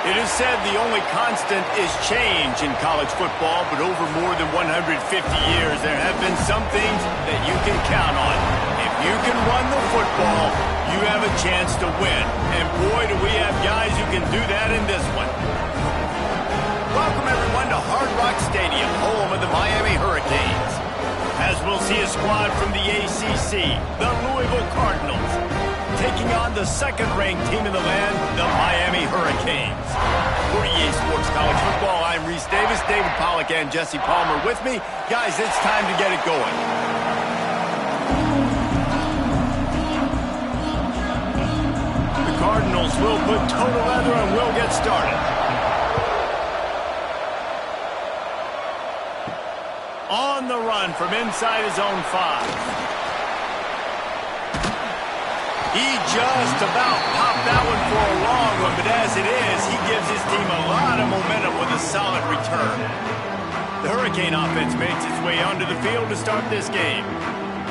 It is said the only constant is change in college football, but over more than 150 years, there have been some things that you can count on. If you can run the football, you have a chance to win. And boy, do we have guys who can do that in this one. Welcome, everyone, to Hard Rock Stadium, home of the Miami Hurricanes. As we'll see a squad from the ACC, the Louisville Cardinals, taking on the second-ranked team in the land, the Miami Hurricanes. For EA Sports College Football, I'm Reese Davis, David Pollack, and Jesse Palmer with me. Guys, it's time to get it going. The Cardinals will put total leather and we'll get started. On the run from inside his own 5. He just about popped that one for a long one, but as it is, he gives his team a lot of momentum with a solid return. The Hurricane offense makes its way onto the field to start this game.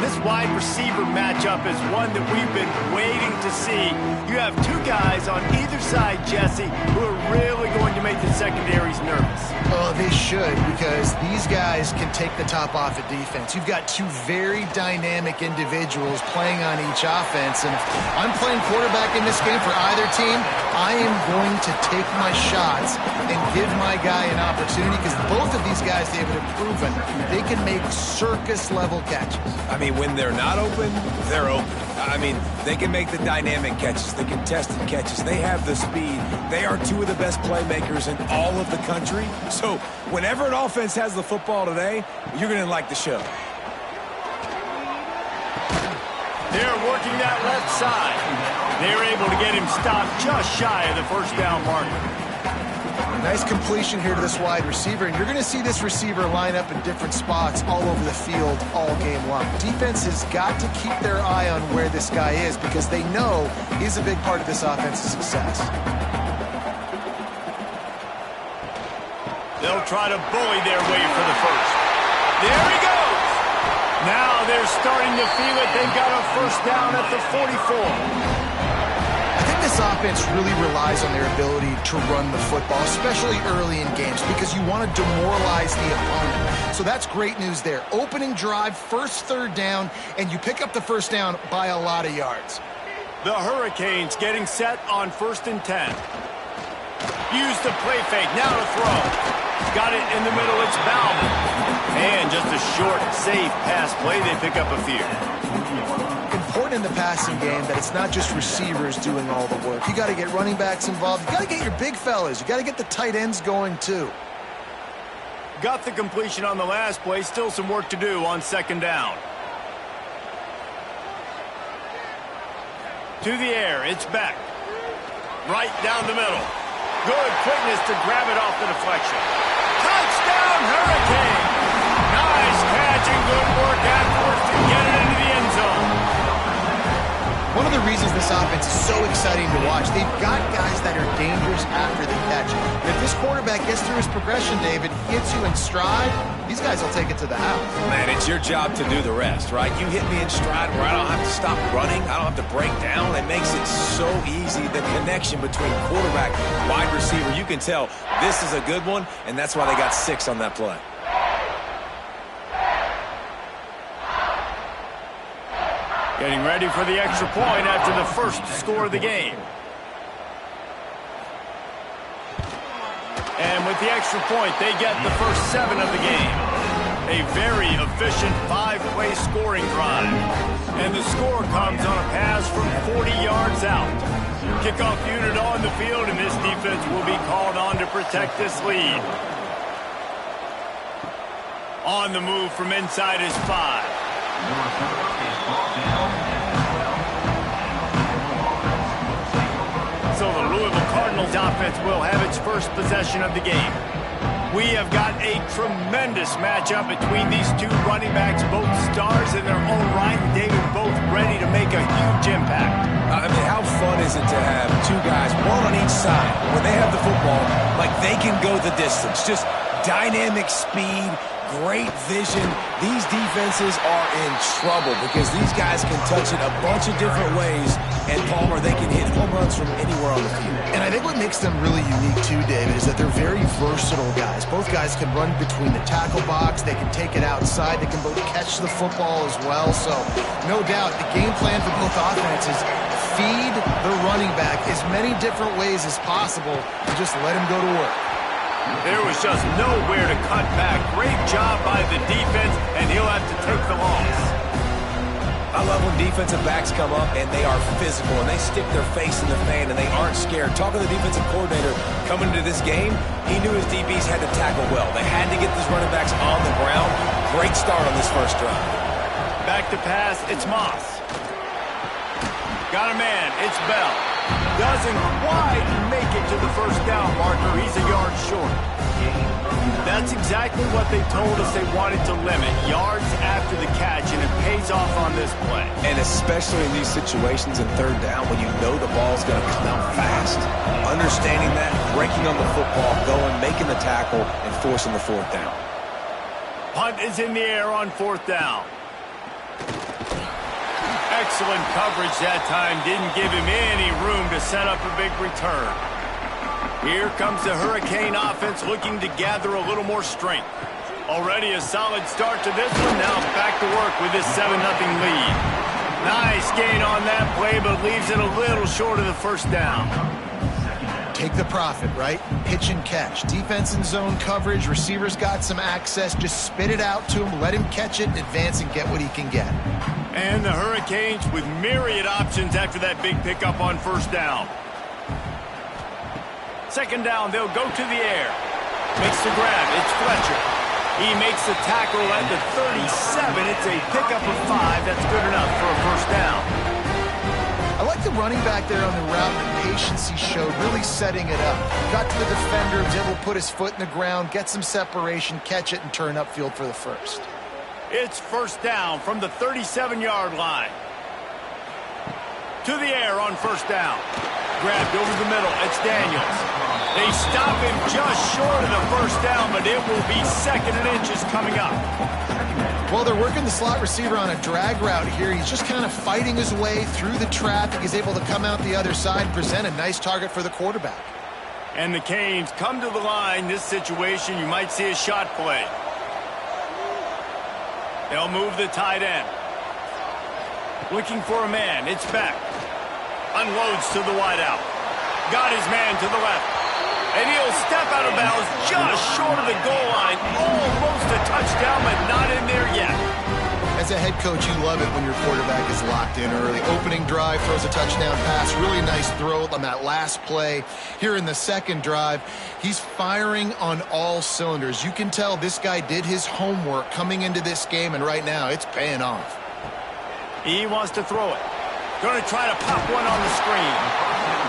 This wide receiver matchup is one that we've been waiting to see. You have two guys on either side, Jesse, who are really going to make the secondaries nervous. Oh, they should, because these guys can take the top off of defense. You've got two very dynamic individuals playing on each offense, and if I'm playing quarterback in this game for either team, I am going to take my shots and give my guy an opportunity, because both of these guys, David, have proven they can make circus-level catches. I mean, when they're not open, they're open. I mean, they can make the dynamic catches, the contested catches. They have the speed. They are two of the best playmakers in all of the country. So whenever an offense has the football today, you're going to like the show. They're working that left side. They're able to get him stopped just shy of the first down marker. Nice completion here to this wide receiver, and you're going to see this receiver line up in different spots all over the field all game long. Defense has got to keep their eye on where this guy is, because they know he's a big part of this offense's success. They'll try to bully their way for the first. There he goes! Now they're starting to feel it. They've got a first down at the 44. I think this offense really relies on their ability to run the football, especially early in games, because you want to demoralize the opponent. So that's great news there. Opening drive, first third down, and you pick up the first down by a lot of yards. The Hurricanes getting set on 1st and 10. Use the play fake, now to throw. Got it in the middle, it's Bauman. And just a short, safe pass play, they pick up a few. Important in the passing game that it's not just receivers doing all the work. You got to get running backs involved. You got to get your big fellas. You got to get the tight ends going too. Got the completion on the last play. Still some work to do on 2nd down. To the air, it's back. Right down the middle. Good quickness to grab it off the deflection. Touchdown, Hurricane! Nice catch and good work afterwards to get it into the end zone. One of the reasons this offense is so exciting to watch, they've got guys that are dangerous after the catch. And if this quarterback gets through his progression, David, gets you in stride, these guys will take it to the house. Man, it's your job to do the rest, right? You hit me in stride where I don't have to stop running. I don't have to break down. It makes it so easy. The connection between quarterback and wide receiver, you can tell this is a good one, and that's why they got 6 on that play. Getting ready for the extra point after the first score of the game. And with the extra point, they get the first 7 of the game. A very efficient 5-play scoring drive. And the score comes on a pass from 40 yards out. Kickoff unit on the field, and this defense will be called on to protect this lead. On the move from inside his 5. So the Louisville Cardinals offense will have its first possession of the game. We have got a tremendous matchup between these two running backs, both stars in their own right, and David, both ready to make a huge impact. I mean, how fun is it to have two guys, one on each side, when they have the football, like they can go the distance. Just dynamic speed, great vision. These defenses are in trouble because these guys can touch it a bunch of different ways, and Palmer, they can hit home runs from anywhere on the field. And I think what makes them really unique too, David, is that they're very versatile guys. Both guys can run between the tackle box. They can take it outside. They can both catch the football as well. So no doubt the game plan for both offenses, feed the running back as many different ways as possible and just let him go to work. There was just nowhere to cut back. Great job by the defense, and he'll have to take the loss. I love when defensive backs come up and they are physical and they stick their face in the fan and they aren't scared. Talking to the defensive coordinator coming into this game, he knew his DBs had to tackle well. They had to get these running backs on the ground. Great start on this first drive. Back to pass, it's Moss. Got a man, it's Bell. Doesn't quite make it to the first down marker. He's a yard short. That's exactly what they told us they wanted to limit. Yards after the catch, and it pays off on this play. And especially in these situations in third down when you know the ball's going to come out fast. Understanding that, breaking on the football, going, making the tackle, and forcing the fourth down. Punt is in the air on fourth down. Excellent coverage that time. Didn't give him any room to set up a big return. Here comes the Hurricane offense looking to gather a little more strength. Already a solid start to this one. Now back to work with this 7-0 lead. Nice gain on that play, but leaves it a little short of the first down. Take the profit, right? Pitch and catch. Defense and zone coverage. Receivers got some access. Just spit it out to him. Let him catch it, advance, and get what he can get. And the Hurricanes with myriad options after that big pickup on first down. Second down, they'll go to the air. Makes the grab. It's Fletcher. He makes the tackle at the 37. It's a pickup of 5. That's good enough for a first down. I like the running back there on the route, the patience he showed, really setting it up. Got to the defender, was able to put his foot in the ground, get some separation, catch it, and turn upfield for the first. It's first down from the 37-yard line. To the air on first down. Grabbed over the middle. It's Daniels. They stop him just short of the first down, but it will be second and inches coming up. Well, they're working the slot receiver on a drag route here. He's just kind of fighting his way through the traffic. He's able to come out the other side and present a nice target for the quarterback. And the Canes come to the line. This situation, you might see a shot play. They'll move the tight end. Looking for a man. It's Beck. Unloads to the wideout. Got his man to the left. And he'll step out of bounds just short of the goal line. Almost a touchdown, but not in there yet. As a head coach, you love it when your quarterback is locked in early. Opening drive, throws a touchdown pass. Really nice throw on that last play. Here in the second drive, he's firing on all cylinders. You can tell this guy did his homework coming into this game, and right now it's paying off. He wants to throw it. Going to try to pop one on the screen.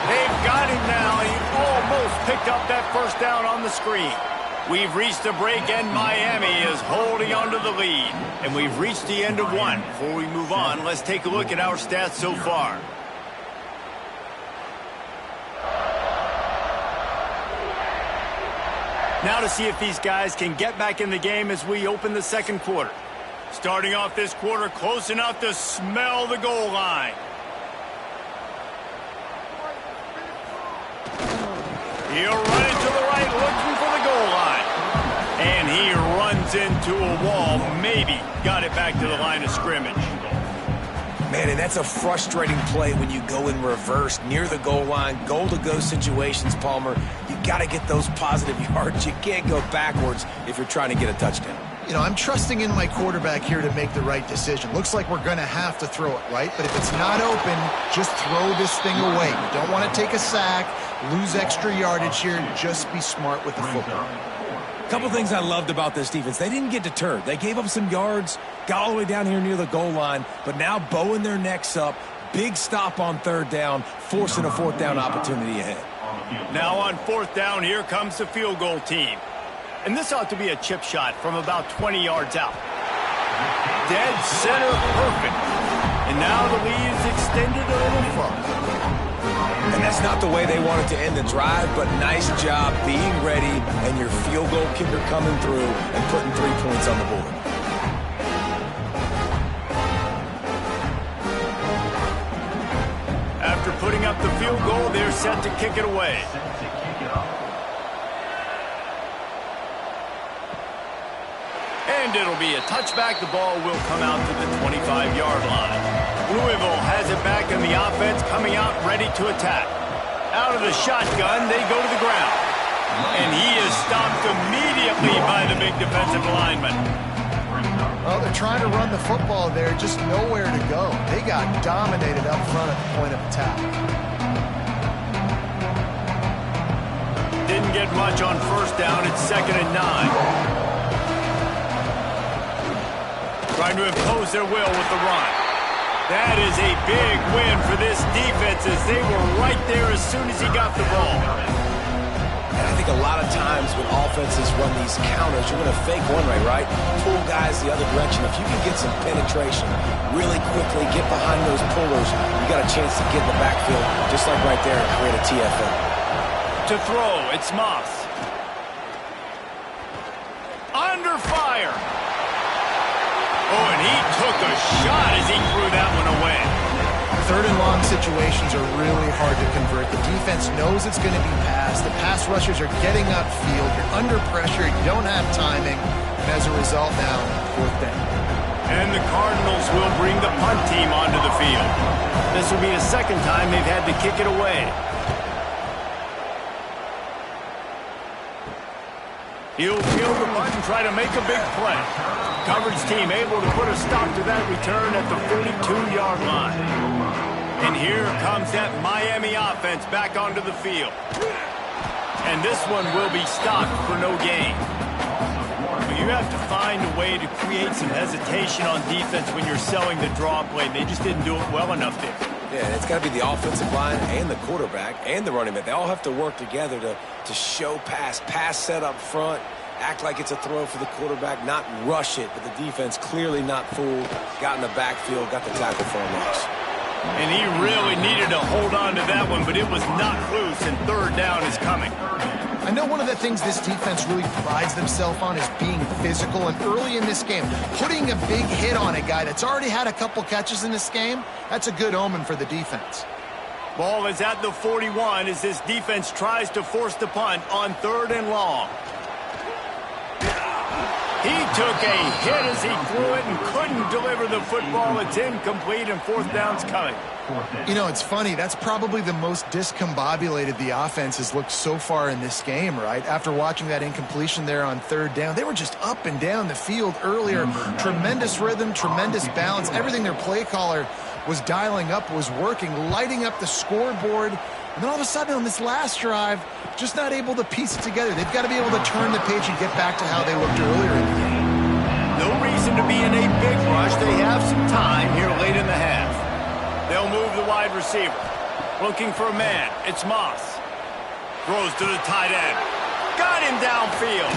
They've got him now. He almost picked up that first down on the screen. We've reached a break, and Miami is holding on to the lead. And we've reached the end of one. Before we move on, let's take a look at our stats so far. Now to see if these guys can get back in the game as we open the second quarter. Starting off this quarter close enough to smell the goal line. He'll run it to the right, looking for the goal line. And he runs into a wall. Maybe got it back to the line of scrimmage. Man, and that's a frustrating play when you go in reverse near the goal line, goal-to-go situations, Palmer. You got to get those positive yards. You can't go backwards if you're trying to get a touchdown. You know, I'm trusting in my quarterback here to make the right decision. Looks like we're going to have to throw it, right? But if it's not open, just throw this thing away. You don't want to take a sack, lose extra yardage here. Just be smart with the football. A couple things I loved about this defense. They didn't get deterred. They gave up some yards, got all the way down here near the goal line, but now bowing their necks up. Big stop on third down, forcing a fourth down opportunity ahead. Now on fourth down, here comes the field goal team. And this ought to be a chip shot from about 20 yards out. Dead center perfect. And now the lead is extended a little further. And that's not the way they wanted to end the drive, but nice job being ready and your field goal kicker coming through and putting 3 points on the board. After putting up the field goal, they're set to kick it away. And it'll be a touchback. The ball will come out to the 25-yard line. Louisville has it back, and the offense coming out ready to attack. Out of the shotgun, they go to the ground. And he is stopped immediately by the big defensive lineman. Well, they're trying to run the football there, just nowhere to go. They got dominated up front at the point of attack. Didn't get much on first down. It's 2nd and 9. Trying to impose their will with the run. That is a big win for this defense as they were right there as soon as he got the ball. And I think a lot of times when offenses run these counters, you're going to fake one way, right? Pull guys the other direction. If you can get some penetration really quickly, get behind those pullers, you got a chance to get in the backfield, just like right there, and create a TFL. To throw, it's Moss. Under fire. Oh, and he took a shot as he threw that one away. 3rd and long situations are really hard to convert. The defense knows it's going to be passed. The pass rushers are getting upfield. You're under pressure. You don't have timing. And as a result now, 4th down. And the Cardinals will bring the punt team onto the field. This will be the 2nd time they've had to kick it away. He'll field the punt and try to make a big play. Coverage team able to put a stop to that return at the 42-yard line. And here comes that Miami offense back onto the field. And this one will be stopped for no gain. But you have to find a way to create some hesitation on defense when you're selling the draw play. They just didn't do it well enough there. Yeah, it's got to be the offensive line and the quarterback and the running back. They all have to work together to show pass set up front, act like it's a throw for the quarterback, not rush it, but the defense clearly not fooled, got in the backfield, got the tackle for a loss. And he really needed to hold on to that one, but it was not loose, and 3rd down is coming. I know one of the things this defense really prides themselves on is being physical, and early in this game, putting a big hit on a guy that's already had a couple catches in this game, that's a good omen for the defense. Ball is at the 41 as this defense tries to force the punt on 3rd and long. He took a hit as he threw it and couldn't deliver the football. It's incomplete, and 4th down's coming. You know, it's funny. That's probably the most discombobulated the offense has looked so far in this game, right? After watching that incompletion there on 3rd down, they were just up and down the field earlier. Tremendous rhythm, tremendous balance. Everything their play caller was dialing up was working, lighting up the scoreboard. And then all of a sudden on this last drive, just not able to piece it together. They've got to be able to turn the page and get back to how they looked earlier in the game. No reason to be in a big rush. They have some time here late in the half. They'll move the wide receiver. Looking for a man. It's Moss. Throws to the tight end. Got him downfield.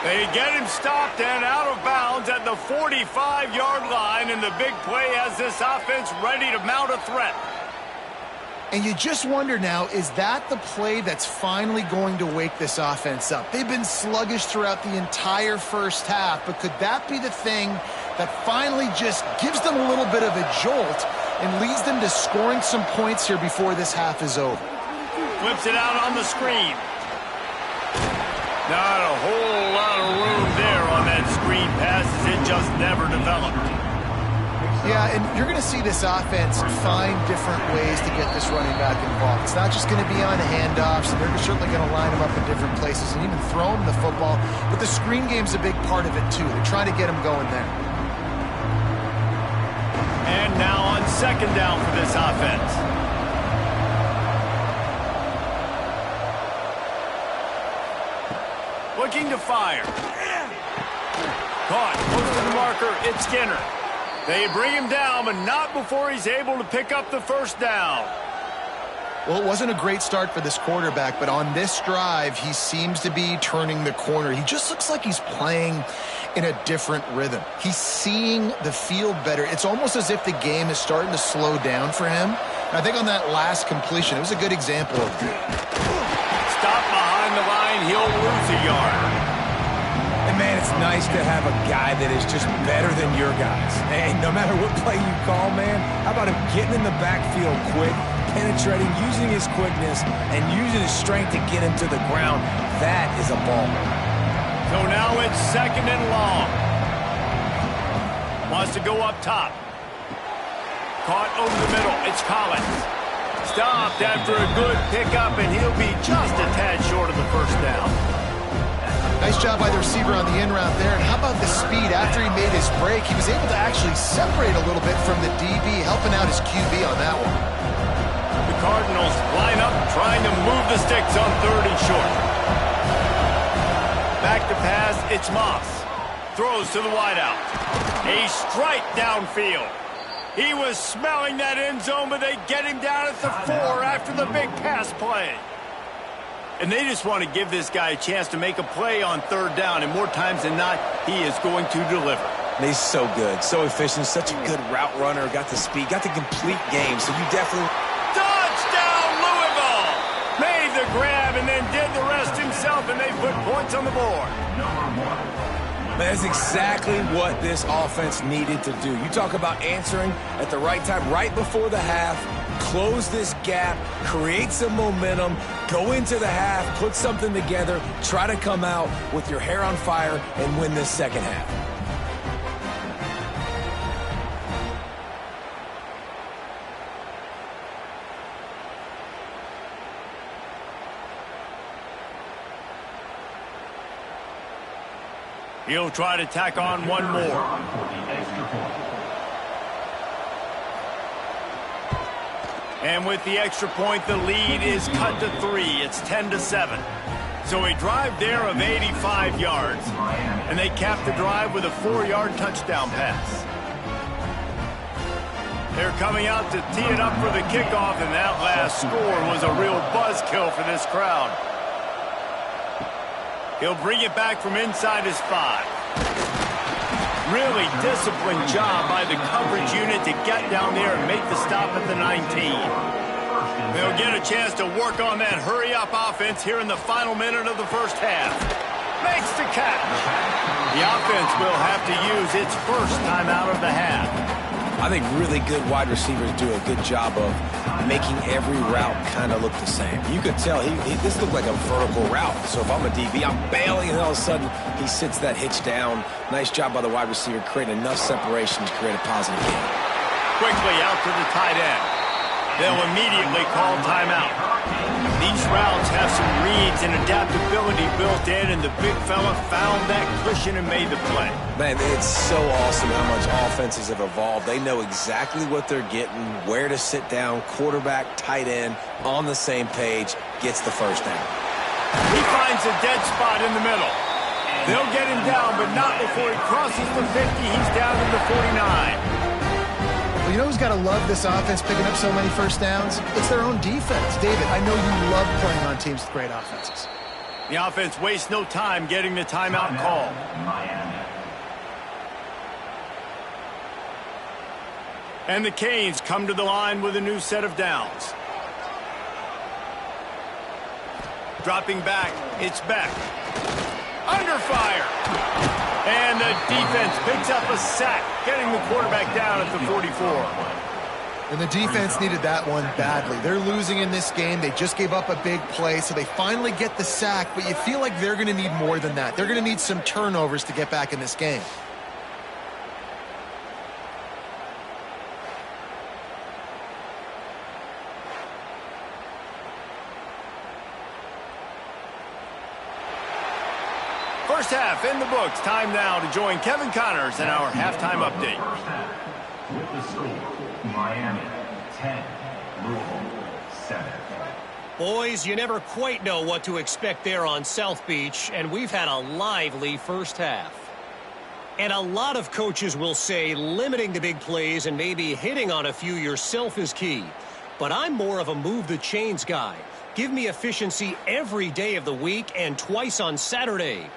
They get him stopped and out of bounds at the 45-yard line, and the big play has this offense ready to mount a threat. And you just wonder now, is that the play that's finally going to wake this offense up? They've been sluggish throughout the entire first half, but could that be the thing that finally just gives them a little bit of a jolt and leads them to scoring some points here before this half is over? Flips it out on the screen. Not a whole lot of room there on that screen pass as it just never developed. Yeah, and you're going to see this offense find different ways to get this running back involved. It's not just going to be on handoffs, and they're certainly going to line him up in different places and even throw him the football. But the screen game's a big part of it, too. They're trying to get him going there. And now on 2nd down for this offense. Looking to fire. Caught. Close to the marker. It's Skinner. They bring him down, but not before he's able to pick up the 1st down. Well, it wasn't a great start for this quarterback, but on this drive, he seems to be turning the corner. He just looks like he's playing in a different rhythm. He's seeing the field better. It's almost as if the game is starting to slow down for him. I think on that last completion, it was a good example of it. Stop behind the line, he'll lose a yard. And, man, it's nice to have a guy that is just better than your guys. Hey, no matter what play you call, man, how about him getting in the backfield quick, penetrating, using his quickness, and using his strength to get him to the ground? That is a ball. So now it's 2nd and long. Wants to go up top. Caught over the middle. It's Collins. Stopped after a good pickup, and he'll be just a tad short of the first down. Nice job by the receiver on the in route there. And how about the speed? After he made his break, he was able to actually separate a little bit from the DB, helping out his QB on that one. The Cardinals line up, trying to move the sticks on 3rd and short. Back to pass, it's Moss. Throws to the wideout. A strike downfield. He was smelling that end zone, but they get him down at the 4 after the big pass play. And they just want to give this guy a chance to make a play on 3rd down, and more times than not, he is going to deliver. He's so good, so efficient, such a good route runner, got the speed, got the complete game, so you definitely... Touchdown, Louisville! Made the grab and then did the rest himself, and they put points on the board. That's exactly what this offense needed to do. You talk about answering at the right time, right before the half, close this gap, create some momentum, go into the half, put something together, try to come out with your hair on fire and win this second half. He'll try to tack on one more. And with the extra point, the lead is cut to 3. It's 10-7. So a drive there of 85 yards. And they cap the drive with a 4-yard touchdown pass. They're coming out to tee it up for the kickoff, and that last score was a real buzzkill for this crowd. He'll bring it back from inside his 5. Really disciplined job by the coverage unit to get down there and make the stop at the 19. They'll get a chance to work on that hurry-up offense here in the final minute of the first half. Makes the catch. The offense will have to use its first timeout of the half. I think really good wide receivers do a good job of making every route kind of look the same. You could tell this looked like a vertical route. So if I'm a DB, I'm bailing, and all of a sudden he sits that hitch down. Nice job by the wide receiver, creating enough separation to create a positive game. Quickly out to the tight end. They'll immediately call timeout. These routes have some reads and adaptability built in, and the big fella found that cushion and made the play. Man, it's so awesome how much offenses have evolved. They know exactly what they're getting, where to sit down, quarterback, tight end, on the same page, gets the first down. He finds a dead spot in the middle. They'll get him down, but not before he crosses the 50. He's down in the 49. Well, you know who's got to love this offense picking up so many first downs? It's their own defense. David, I know you love playing on teams with great offenses. The offense wastes no time getting the timeout call. And the Canes come to the line with a new set of downs. Dropping back, it's Beck. Under fire. And the defense picks up a sack, getting the quarterback down at the 44. And the defense needed that one badly. They're losing in this game. They just gave up a big play, so they finally get the sack, but you feel like they're going to need more than that. They're going to need some turnovers to get back in this game. First half in the books. Time now to join Kevin Connors in our halftime update. With the score, Miami 10, Louisville 7. Boys, you never quite know what to expect there on South Beach, and we've had a lively first half. And a lot of coaches will say limiting the big plays and maybe hitting on a few yourself is key. but I'm more of a move the chains guy. Give me efficiency every day of the week and twice on Saturday.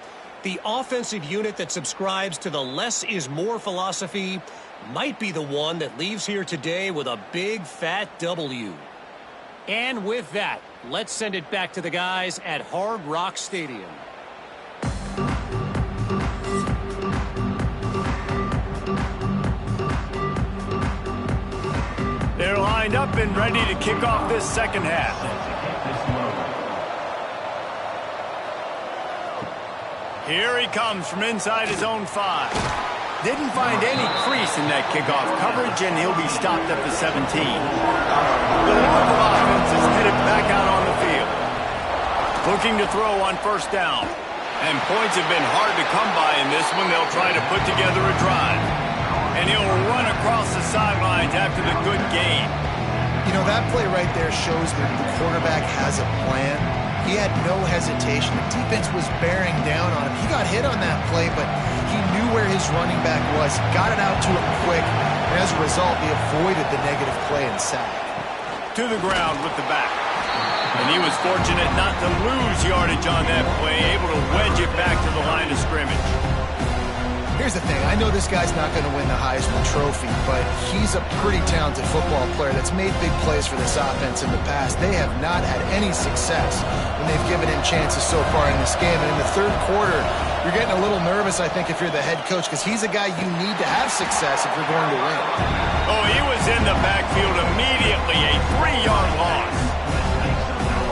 The offensive unit that subscribes to the less is more philosophy might be the one that leaves here today with a big fat W. And with that, let's send it back to the guys at Hard Rock Stadium. They're lined up and ready to kick off this second half. Here he comes from inside his own 5. Didn't find any crease in that kickoff coverage, and he'll be stopped at the 17. The Louisville offense is headed back out on the field. Looking to throw on first down. And points have been hard to come by in this one. They'll try to put together a drive. And he'll run across the sidelines after the good gain. You know, that play right there shows that the quarterback has a plan. He had no hesitation. The defense was bearing down on him. He got hit on that play, but he knew where his running back was, got it out to him quick, and as a result, he avoided the negative play and sack. To the ground with the back. And he was fortunate not to lose yardage on that play, able to wedge it back to the line of scrimmage. Here's the thing. I know this guy's not going to win the Heisman Trophy, but he's a pretty talented football player that's made big plays for this offense in the past. They have not had any success when they've given him chances so far in this game. And in the third quarter, you're getting a little nervous, I think, if you're the head coach, because he's a guy you need to have success if you're going to win. Oh, he was in the backfield immediately, a 3-yard loss.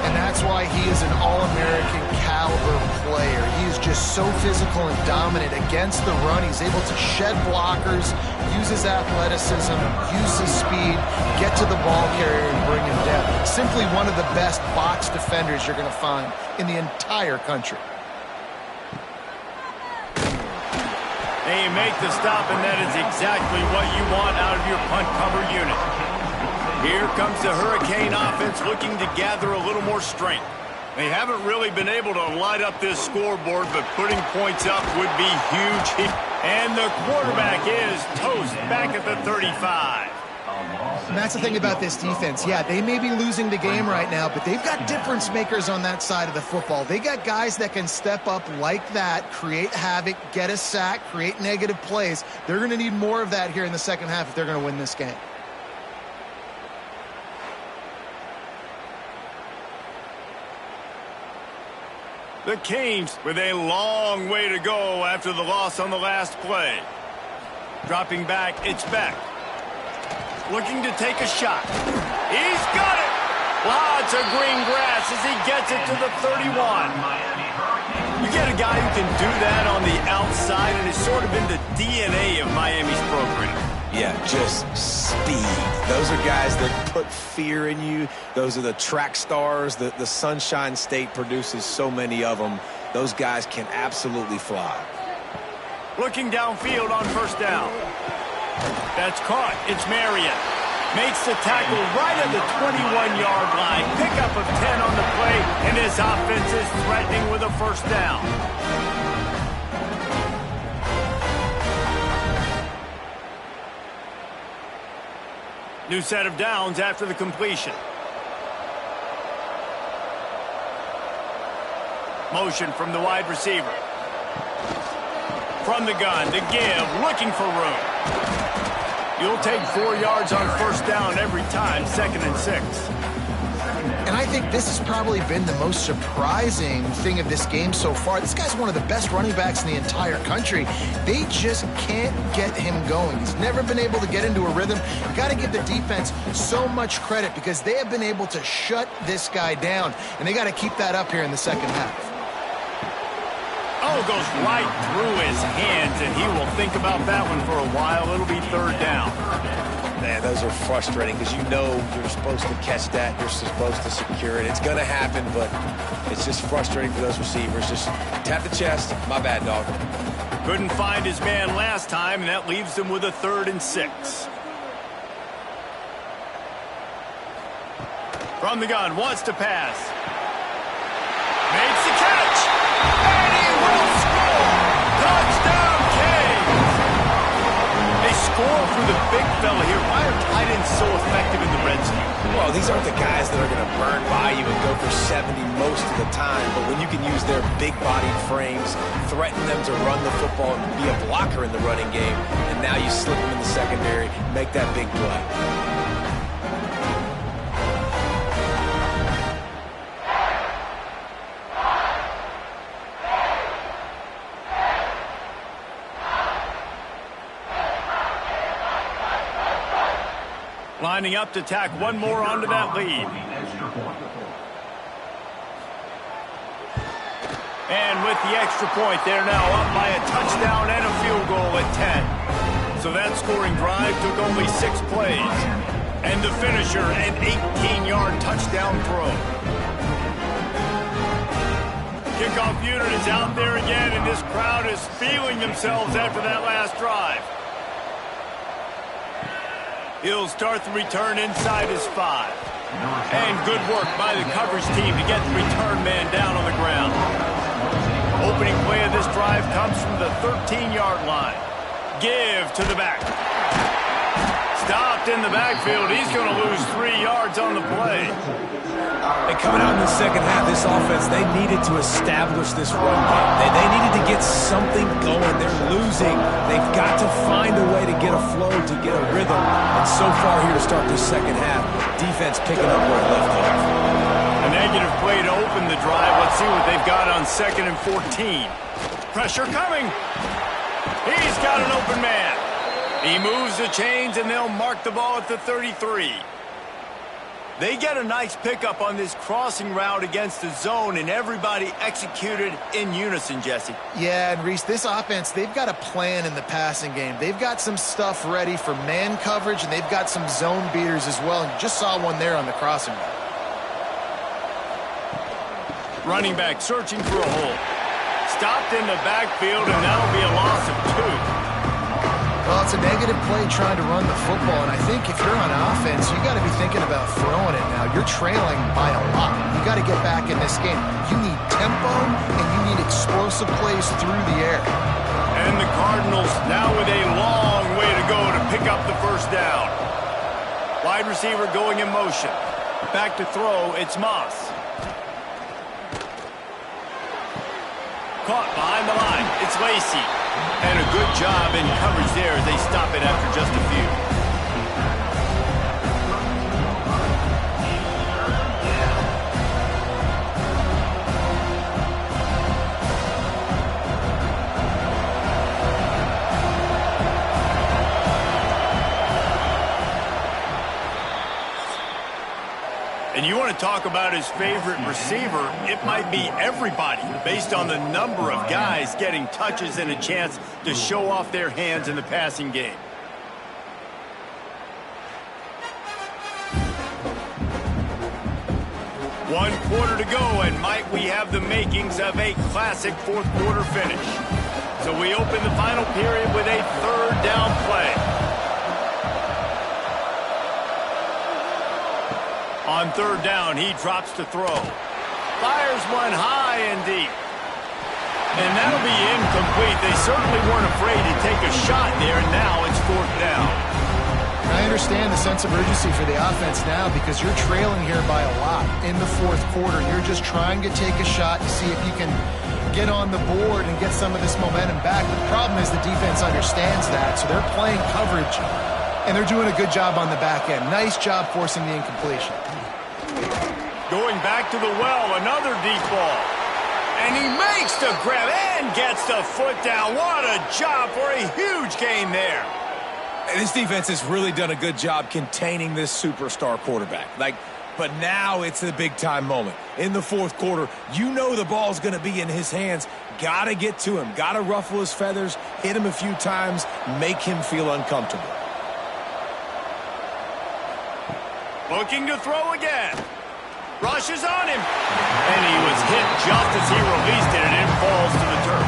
And that's why he is an All-American caliber player. He is just so physical and dominant against the run. He's able to shed blockers, use his athleticism, use his speed, get to the ball carrier and bring him down. Simply one of the best box defenders you're going to find in the entire country. They make the stop, and that is exactly what you want out of your punt cover unit. Here comes the Hurricane offense looking to gather a little more strength. They haven't really been able to light up this scoreboard, but putting points up would be huge. And the quarterback is toast back at the 35. And that's the thing about this defense. Yeah, they may be losing the game right now, but they've got difference makers on that side of the football. They got guys that can step up like that, create havoc, get a sack, create negative plays. They're going to need more of that here in the second half if they're going to win this game. The Canes with a long way to go after the loss on the last play. Dropping back, it's Beck. Looking to take a shot. He's got it! Lots of green grass as he gets it to the 31. You get a guy who can do that on the outside, and it's sort of in the DNA of Miami's program. Yeah, just speed. Those are guys that put fear in you. Those are the track stars. The Sunshine State produces so many of them. Those guys can absolutely fly. Looking downfield on first down. That's caught. It's Marion. Makes the tackle right at the 21-yard line. Pickup of 10 on the play, and his offense is threatening with a first down. New set of downs after the completion. Motion from the wide receiver. From the gun to give, looking for room. You'll take 4 yards on first down every time, 2nd and 6. And I think this has probably been the most surprising thing of this game so far. This guy's one of the best running backs in the entire country. They just can't get him going. He's never been able to get into a rhythm. You got to give the defense so much credit because they have been able to shut this guy down, and they got to keep that up here in the second half. Oh, goes right through his hands, and he will think about that one for a while. It'll be 3rd down. Man, those are frustrating because you know you're supposed to catch that. You're supposed to secure it. It's going to happen, but it's just frustrating for those receivers. Just tap the chest. My bad, dog. Couldn't find his man last time, and that leaves him with a 3rd and 6. From the gun, wants to pass. Makes the catch. And he will score. Touchdown, Canes. They score for the big fella here. Why are tight ends so effective in the red zone? Well, these aren't the guys that are going to burn by you and go for 70 most of the time, but when you can use their big-bodied frames, threaten them to run the football and be a blocker in the running game, and now you slip them in the secondary, make that big play. Lining up to tack one more onto that lead. And with the extra point, they're now up by a touchdown and a field goal at 10. So that scoring drive took only 6 plays. And the finisher, an 18-yard touchdown throw. Kickoff unit is out there again, and this crowd is feeling themselves after that last drive. He'll start the return inside his 5. And good work by the coverage team to get the return man down on the ground. Opening play of this drive comes from the 13-yard line. Give to the back. Stopped in the backfield. He's going to lose 3 yards on the play. And coming out in the second half, this offense, they needed to establish this run game. They needed to get something going. They're losing. They've got to find a way to get a flow, to get a rhythm. And so far here to start this second half, defense picking up where it left off. A negative play to open the drive. Let's see what they've got on 2nd and 14. Pressure coming. He's got an open man. He moves the chains, and they'll mark the ball at the 33. They get a nice pickup on this crossing route against the zone, and everybody executed in unison, Jesse. Yeah, and Reese, this offense, they've got a plan in the passing game. They've got some stuff ready for man coverage, and they've got some zone beaters as well. And you just saw one there on the crossing route. Running back searching for a hole. Stopped in the backfield, and that'll be a loss of 2. Well, it's a negative play trying to run the football, and I think if you're on offense, you got to be thinking about throwing it now. You're trailing by a lot. You got to get back in this game. You need tempo, and you need explosive plays through the air. And the Cardinals now with a long way to go to pick up the first down. Wide receiver going in motion. Back to throw, it's Moss. Caught behind the line, it's Lacy. And a good job in coverage there as they stop it after just a few. And you want to talk about his favorite receiver, it might be everybody based on the number of guys getting touches and a chance to show off their hands in the passing game. One quarter to go, and might we have the makings of a classic fourth quarter finish. So we open the final period with a 3rd down play. On 3rd down, he drops to throw. Fires one high and deep. And that'll be incomplete. They certainly weren't afraid to take a shot there, and now it's 4th down. I understand the sense of urgency for the offense now because you're trailing here by a lot in the 4th quarter. You're just trying to take a shot to see if you can get on the board and get some of this momentum back. The problem is the defense understands that, so they're playing coverage, and they're doing a good job on the back end. Nice job forcing the incompletion. Going back to the well, another deep ball. And he makes the grab and gets the foot down. What a job for a huge gain there. This defense has really done a good job containing this superstar quarterback. But now it's the big-time moment. In the 4th quarter, you know the ball's going to be in his hands. Got to get to him. Got to ruffle his feathers, hit him a few times, make him feel uncomfortable. Looking to throw again. Rushes on him. And he was hit just as he released it, and it falls to the turf.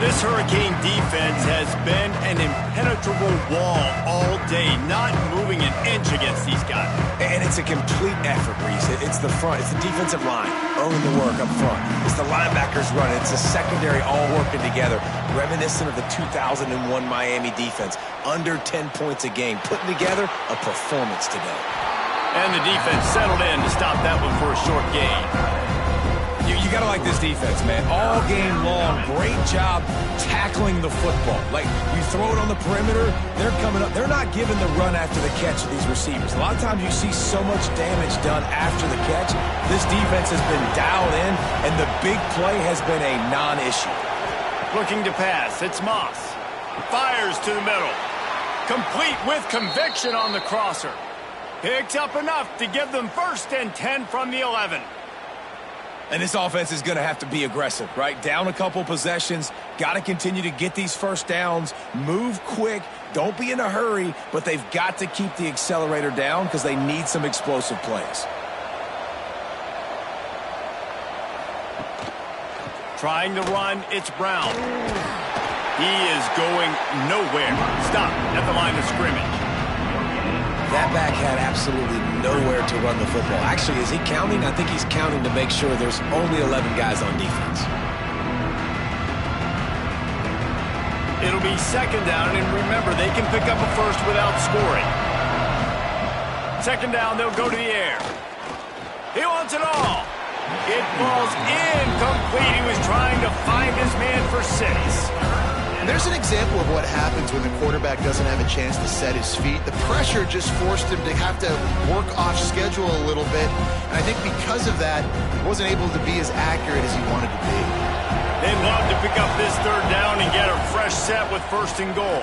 This Hurricane defense has been an impenetrable wall all day, not moving an inch against these guys. And it's a complete effort, Reese. It's the front. It's the defensive line owning the work up front. It's the linebackers running. It's the secondary all working together, reminiscent of the 2001 Miami defense. Under 10 points a game, putting together a performance today. And the defense settled in to stop that one for a short gain. You got to like this defense, man. All game long, great job tackling the football. Like, you throw it on the perimeter, they're coming up. They're not giving the run after the catch to these receivers. A lot of times you see so much damage done after the catch. This defense has been dialed in, and the big play has been a non-issue. Looking to pass, it's Moss. Fires to the middle. Complete with conviction on the crosser. Picks up enough to give them 1st and 10 from the 11. And this offense is going to have to be aggressive, right? Down a couple possessions, got to continue to get these first downs, move quick, don't be in a hurry, but they've got to keep the accelerator down because they need some explosive plays. Trying to run, it's Brown. He is going nowhere. Stop at the line of scrimmage. That back had absolutely nowhere to run the football. Actually, is he counting? I think he's counting to make sure there's only 11 guys on defense. It'll be 2nd down, and remember, they can pick up a first without scoring. 2nd down, they'll go to the air. He wants it all. It falls incomplete. He was trying to find his man for 6. And there's an example of what happens when the quarterback doesn't have a chance to set his feet. The pressure just forced him to have to work off schedule a little bit. And I think because of that, he wasn't able to be as accurate as he wanted to be. They'd love to pick up this 3rd down and get a fresh set with 1st and goal.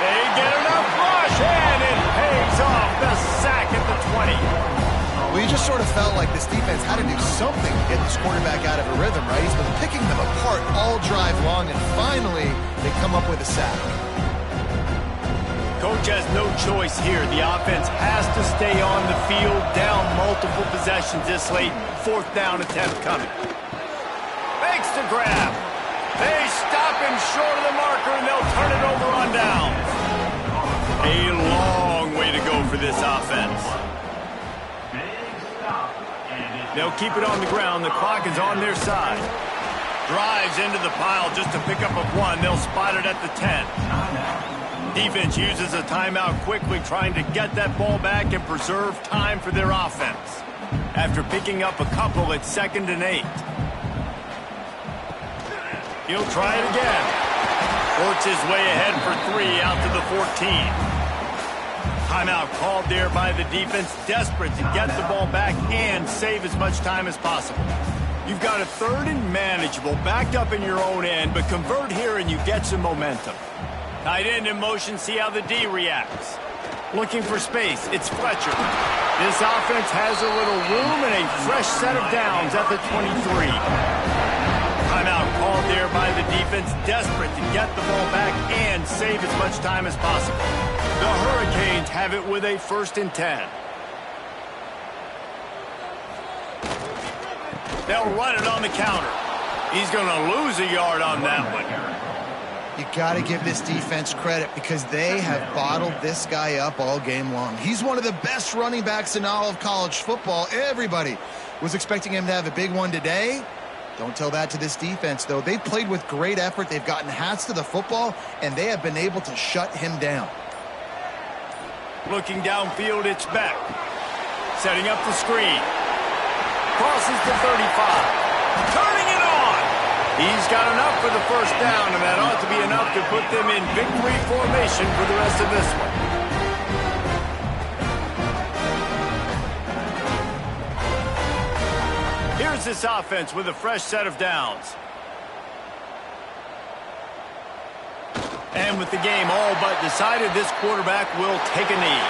They get enough rush, and it pays off. The sack at the 20. Well, you just sort of felt like this defense had to do something to get this quarterback out of a rhythm, right? He's been picking them apart all drive long, and finally they come up with a sack. Coach has no choice here. The offense has to stay on the field, down multiple possessions this late. 4th down attempt coming. Makes the grab. They stop him short of the marker, and they'll turn it over on down. A long way to go for this offense. They'll keep it on the ground. The clock is on their side. Drives into the pile just to pick up a 1. They'll spot it at the 10. Defense uses a timeout quickly, trying to get that ball back and preserve time for their offense. After picking up a couple, it's 2nd and 8. He'll try it again. Works his way ahead for 3 out to the 14. Timeout called there by the defense, desperate to get the ball back and save as much time as possible. You've got a 3rd and manageable, backed up in your own end, but convert here and you get some momentum. Tight end in motion, see how the D reacts. Looking for space, it's Fletcher. This offense has a little room and a fresh set of downs at the 23. Timeout called there by the defense, desperate to get the ball back and save as much time as possible. The Hurricanes have it with a 1st and 10. They'll run it on the counter. He's going to lose a yard on that one. You got to give this defense credit because they have bottled this guy up all game long. He's one of the best running backs in all of college football. Everybody was expecting him to have a big one today. Don't tell that to this defense, though. They've played with great effort. They've gotten hats to the football, and they have been able to shut him down. Looking downfield, it's Beck. Setting up the screen. Crosses the 35. Turning it on. He's got enough for the 1st down, and that ought to be enough to put them in victory formation for the rest of this one. Here's this offense with a fresh set of downs. And with the game all but decided, this quarterback will take a knee.